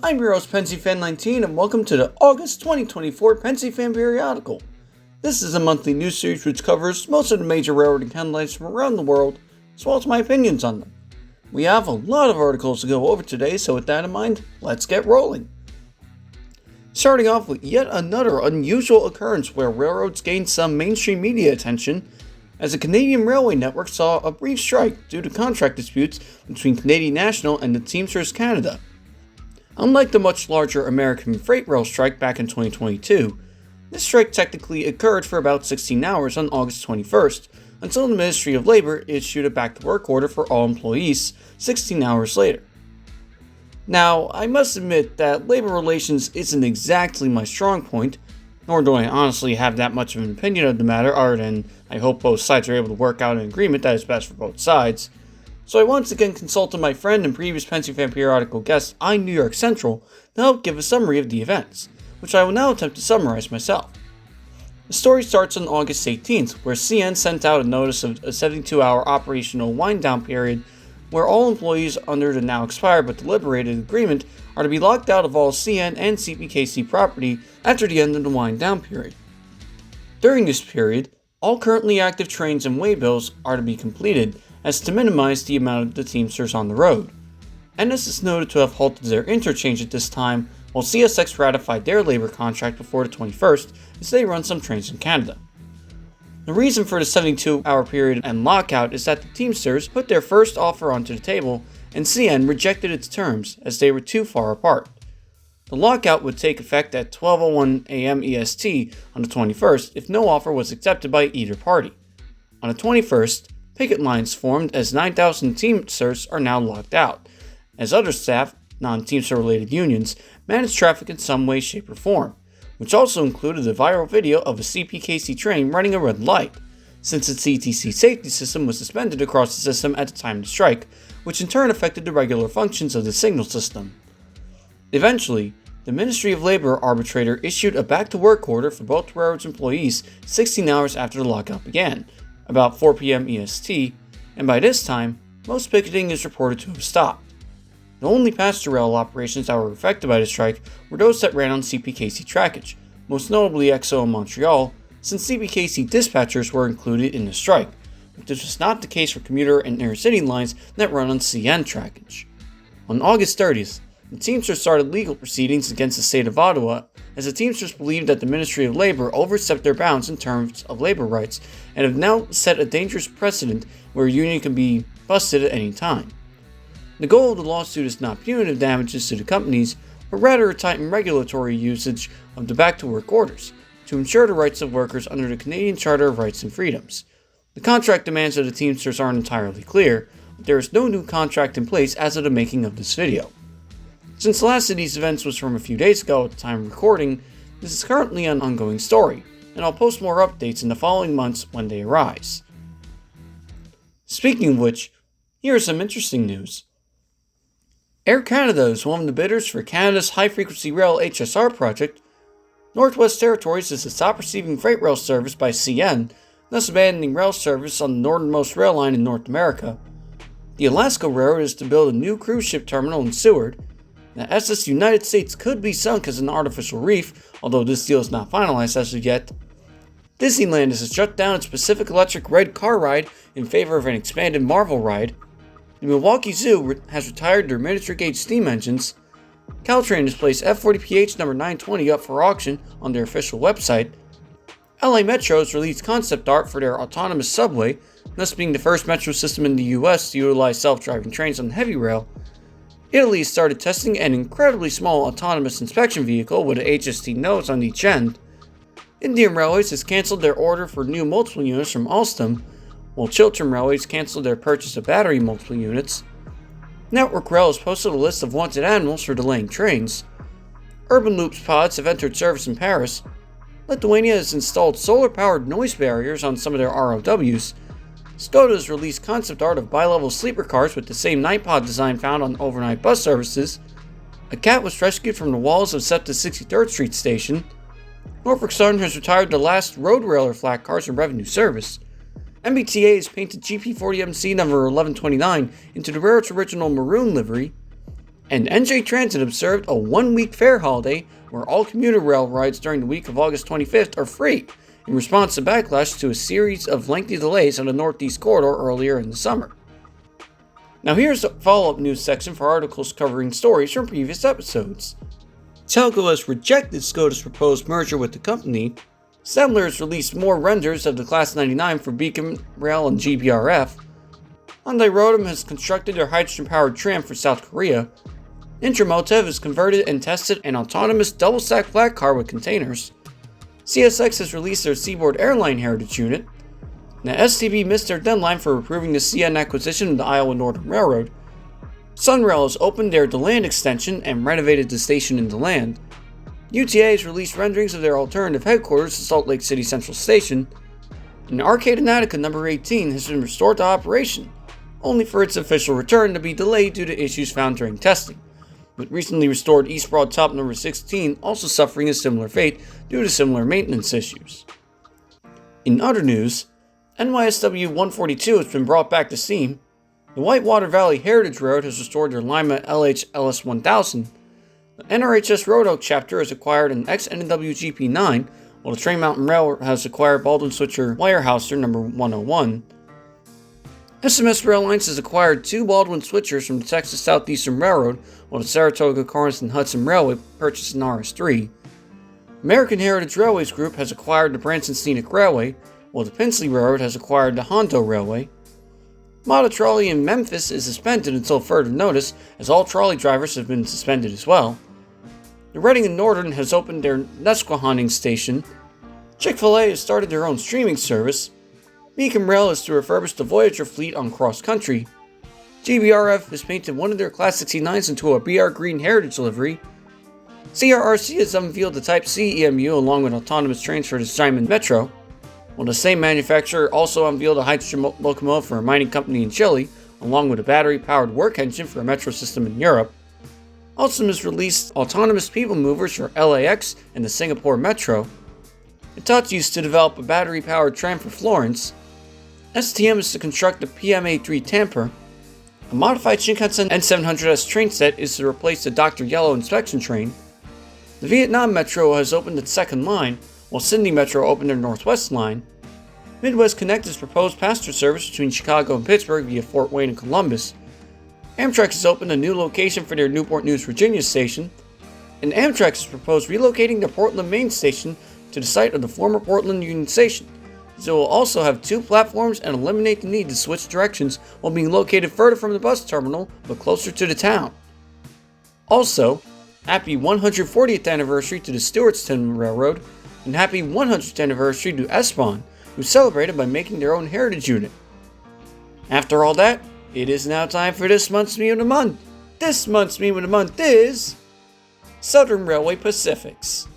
I'm your host Pensyfan19 and welcome to the August 2024 Pensyfan Periodical. This is a monthly news series which covers most of the major railroading headlines from around the world, as well as my opinions on them. We have a lot of articles to go over today, so with that in mind, let's get rolling. Starting off with yet another unusual occurrence where railroads gained some mainstream media attention, as the Canadian Railway Network saw a brief strike due to contract disputes between Canadian National and the Teamsters Canada. Unlike the much larger American freight rail strike back in 2022, this strike technically occurred for about 16 hours on August 21st, until the Ministry of Labor issued a back-to-work order for all employees 16 hours later. Now, I must admit that labor relations isn't exactly my strong point, nor do I honestly have that much of an opinion of the matter other than I hope both sides are able to work out an agreement that is best for both sides. So I once again consulted my friend and previous Pensyfan Periodical guest on New York Central to help give a summary of the events, which I will now attempt to summarize myself. The story starts on August 18th, where CN sent out a notice of a 72-hour operational wind-down period where all employees under the now expired but deliberated agreement are to be locked out of all CN and CPKC property after the end of the wind-down period. During this period, all currently active trains and waybills are to be completed as to minimize the amount of the Teamsters on the road. NS is noted to have halted their interchange at this time, while CSX ratified their labor contract before the 21st as they run some trains in Canada. The reason for the 72-hour period and lockout is that the Teamsters put their first offer onto the table and CN rejected its terms as they were too far apart. The lockout would take effect at 12:01 a.m. EST on the 21st if no offer was accepted by either party. On the 21st, picket lines formed as 9,000 Teamsters are now locked out, as other staff, non-Teamster related unions, manage traffic in some way, shape, or form, which also included a viral video of a CPKC train running a red light, since its ETC safety system was suspended across the system at the time of the strike, which in turn affected the regular functions of the signal system. Eventually, the Ministry of Labor arbitrator issued a back-to-work order for both railroads employees 16 hours after the lockout began, about 4 p.m. EST, and by this time, most picketing is reported to have stopped. The only passenger rail operations that were affected by the strike were those that ran on CPKC trackage, most notably XO in Montreal, since CPKC dispatchers were included in the strike, but this was not the case for commuter and intercity lines that run on CN trackage. On August 30th, the Teamsters started legal proceedings against the state of Ottawa as the Teamsters believed that the Ministry of Labor overstepped their bounds in terms of labor rights and have now set a dangerous precedent where a union can be busted at any time. The goal of the lawsuit is not punitive damages to the companies, but rather a tightened regulatory usage of the back-to-work orders to ensure the rights of workers under the Canadian Charter of Rights and Freedoms. The contract demands of the Teamsters aren't entirely clear, but there is no new contract in place as of the making of this video. Since the last of these events was from a few days ago at the time of recording, this is currently an ongoing story, and I'll post more updates in the following months when they arise. Speaking of which, here is some interesting news. Air Canada is one of the bidders for Canada's high-frequency rail HSR project. Northwest Territories is to stop receiving freight rail service by CN, thus abandoning rail service on the northernmost rail line in North America. The Alaska Railroad is to build a new cruise ship terminal in Seward. The SS United States could be sunk as an artificial reef, although this deal is not finalized as of yet. Disneyland is to shut down its Pacific Electric Red Car ride in favor of an expanded Marvel ride. The Milwaukee Zoo has retired their miniature gauge steam engines. Caltrain has placed F40PH number 920 up for auction on their official website. LA Metro has released concept art for their autonomous subway, thus being the first metro system in the US to utilize self-driving trains on heavy rail. Italy has started testing an incredibly small autonomous inspection vehicle with an HST nose on each end. Indian Railways has cancelled their order for new multiple units from Alstom, while Chiltern Railways cancelled their purchase of battery multiple units. Network Rail has posted a list of wanted animals for delaying trains. Urban Loops pods have entered service in Paris. Lithuania has installed solar-powered noise barriers on some of their ROWs. Skoda has released concept art of bi-level sleeper cars with the same night pod design found on overnight bus services. A cat was rescued from the walls of SEPTA's 63rd Street station. Norfolk Southern has retired the last road railer flat cars in revenue service. MBTA has painted GP40MC number 1129 into the railroad's original maroon livery. And NJ Transit observed a one-week fare holiday where all commuter rail rides during the week of August 25th are free, in response to backlash to a series of lengthy delays on the Northeast Corridor earlier in the summer. Now here's a follow-up news section for articles covering stories from previous episodes. Telco has rejected Skoda's proposed merger with the company. Stadler has released more renders of the Class 99 for Beacon Rail and GBRF. Hyundai Rotem has constructed their hydrogen-powered tram for South Korea. Intramotive has converted and tested an autonomous double-stack flat car with containers. CSX has released their Seaboard Airline Heritage Unit. Now, STB missed their deadline for approving the CN acquisition of the Iowa Northern Railroad. Sunrail has opened their DeLand extension and renovated the station in DeLand. UTA has released renderings of their alternative headquarters to Salt Lake City Central Station. And Arcade Attica number 18 has been restored to operation, only for its official return to be delayed due to issues found during testing, with recently restored East Broad Top number 16 also suffering a similar fate due to similar maintenance issues. In other news, NYSW 142 has been brought back to steam. The Whitewater Valley Heritage Road has restored their Lima LH LS 1000. The NRHS Road Oak chapter has acquired an ex-NW GP9, while the Train Mountain Rail has acquired Baldwin Switcher Weyerhaeuser number 101. SMS Rail Lines has acquired two Baldwin switchers from the Texas Southeastern Railroad, while the Saratoga, Cornice, and Hudson Railway purchased an RS3. American Heritage Railways Group has acquired the Branson Scenic Railway, while the Pinsley Railroad has acquired the Hondo Railway. Mata Trolley in Memphis is suspended until further notice, as all trolley drivers have been suspended as well. The Reading and Northern has opened their Nesquehoning station. Chick-fil-A has started their own streaming service. Beacon Rail is to refurbish the Voyager fleet on cross country. GBRF has painted one of their Class 69s into a BR Green Heritage livery. CRRC has unveiled the Type C EMU along with autonomous trains for the Simon Metro, while the same manufacturer also unveiled a hydrogen locomotive for a mining company in Chile, along with a battery-powered work engine for a metro system in Europe. Alstom has released autonomous people movers for LAX and the Singapore Metro. Hitachi is to develop a battery-powered tram for Florence. STM is to construct the PMA3 Tamper. A modified Shinkansen N700S train set is to replace the Dr. Yellow inspection train. The Vietnam Metro has opened its second line, while Sydney Metro opened their Northwest line. Midwest Connect has proposed passenger service between Chicago and Pittsburgh via Fort Wayne and Columbus. Amtrak has opened a new location for their Newport News, Virginia station. And Amtrak has proposed relocating their Portland Main station to the site of the former Portland Union Station, as it will also have two platforms and eliminate the need to switch directions while being located further from the bus terminal but closer to the town. Also, happy 140th anniversary to the Stewartstown Railroad, and happy 100th anniversary to Espon, who celebrated by making their own heritage unit. After all that, it is now time for this month's meme of the month. This month's meme of the month is Southern Railway Pacifics.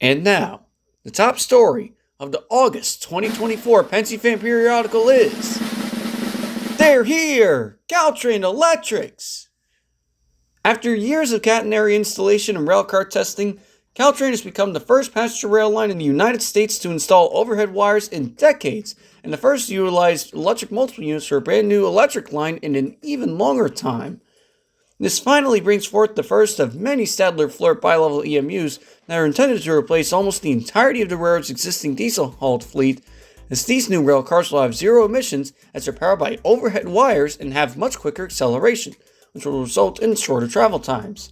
And now, the top story of the August 2024 Pensyfan Periodical is they're here! Caltrain Electrics! After years of catenary installation and railcar testing, Caltrain has become the first passenger rail line in the United States to install overhead wires in decades, and the first to utilize electric multiple units for a brand new electric line in an even longer time. This finally brings forth the first of many Stadler Flirt bi-level EMUs that are intended to replace almost the entirety of the railroad's existing diesel-hauled fleet, as these new railcars will have zero emissions as they're powered by overhead wires and have much quicker acceleration, which will result in shorter travel times.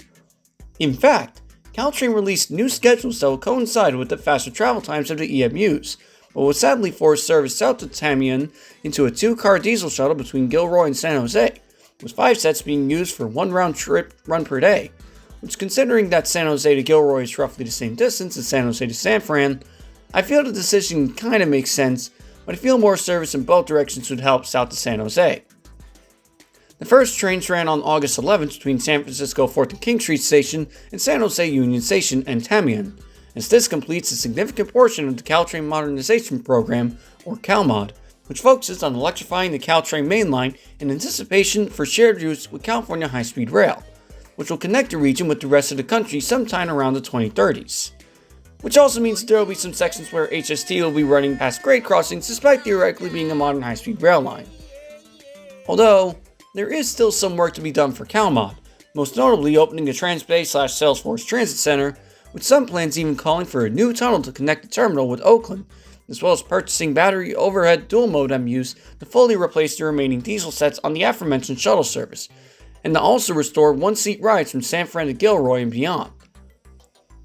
In fact, Caltrain released new schedules that will coincide with the faster travel times of the EMUs, but will sadly force service south to Tamiami into a two-car diesel shuttle between Gilroy and San Jose, with 5 sets being used for one round trip run per day, which, considering that San Jose to Gilroy is roughly the same distance as San Jose to San Fran, I feel the decision kinda makes sense, but I feel more service in both directions would help south to San Jose. The first trains ran on August 11th between San Francisco 4th and King Street Station and San Jose Union Station and Tamiami, as this completes a significant portion of the Caltrain Modernization Program, or CalMod, which focuses on electrifying the Caltrain main line in anticipation for shared use with California High-Speed Rail, which will connect the region with the rest of the country sometime around the 2030s. Which also means there will be some sections where HST will be running past grade crossings despite theoretically being a modern high-speed rail line. Although, there is still some work to be done for CalMod, most notably opening a Transbay/Salesforce Transit Center, with some plans even calling for a new tunnel to connect the terminal with Oakland, as well as purchasing battery overhead dual mode MUs to fully replace the remaining diesel sets on the aforementioned shuttle service, and to also restore one-seat rides from San Fran to Gilroy and beyond.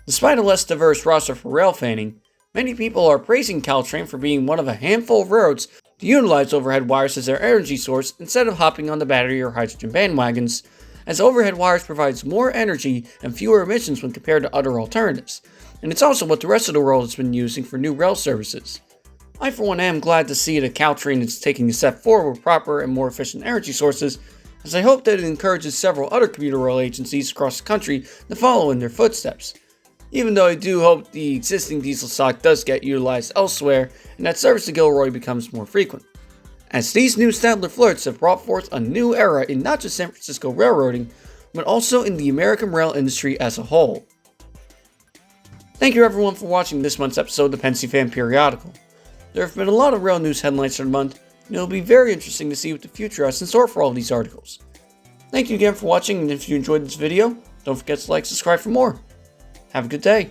Despite a less diverse roster for rail fanning, many people are praising Caltrain for being one of a handful of railroads to utilize overhead wires as their energy source instead of hopping on the battery or hydrogen bandwagons, as overhead wires provides more energy and fewer emissions when compared to other alternatives, and it's also what the rest of the world has been using for new rail services. I for one am glad to see that Caltrain is taking a step forward with proper and more efficient energy sources, as I hope that it encourages several other commuter rail agencies across the country to follow in their footsteps. Even though I do hope the existing diesel stock does get utilized elsewhere and that service to Gilroy becomes more frequent, as these new Stadler flirts have brought forth a new era in not just San Francisco railroading, but also in the American rail industry as a whole. Thank you everyone for watching this month's episode of the Pensyfan Periodical. There have been a lot of rail news headlines for the month, and it will be very interesting to see what the future has in store for all these articles. Thank you again for watching, and if you enjoyed this video, don't forget to like and subscribe for more. Have a good day.